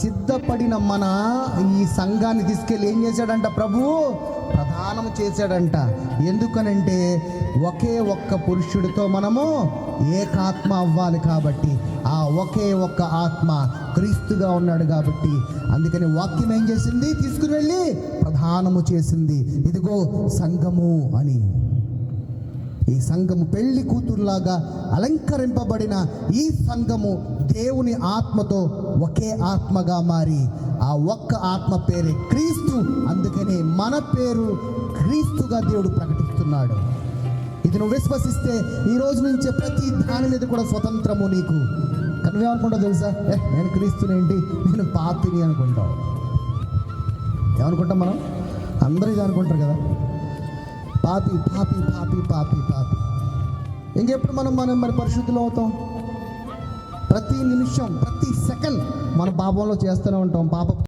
సిద్ధపడిన మన ఈ సంఘాన్ని తీసుకెళ్ళి ఏం చేశాడంట ప్రభువు? ప్రధానం చేశాడంట. ఎందుకనంటే ఒకే ఒక్క పురుషుడితో మనము ఏకాత్మ అవ్వాలి కాబట్టి, ఆ ఒకే ఒక్క ఆత్మ క్రీస్తుగా ఉన్నాడు కాబట్టి, అందుకని వాక్యం ఏం చేసింది? తీసుకుని వెళ్ళి ప్రధానము చేసింది. ఇదిగో సంఘము అని. ఈ సంఘము పెళ్లి కూతురులాగా అలంకరింపబడిన ఈ సంఘము దేవుని ఆత్మతో ఒకే ఆత్మగా మారి, ఆ ఒక్క ఆత్మ పేరే క్రీస్తు. అందుకని మన పేరు క్రీస్తుగా దేవుడు ప్రకటిస్తున్నాడు. ఇది నువ్వు విశ్వసిస్తే ఈ రోజు నుంచే ప్రతి దాని మీద కూడా స్వతంత్రము నీకు. కానీ నువ్వేమనుకుంటావు తెలుసా? నేను క్రీస్తునేంటి, నేను పాపిని అనుకుంటావు. ఏమనుకుంటాం మనం? అందరూ ఇది అనుకుంటారు కదా, పాపి పాపి పాపి పాపి పాపి. ఇంకెప్పుడు మనం మరి పరిశుద్ధులు అవుతాం? ప్రతి నిమిషం ప్రతి సెకండ్ మన పాపంలో చేస్తూనే ఉంటాం. పాప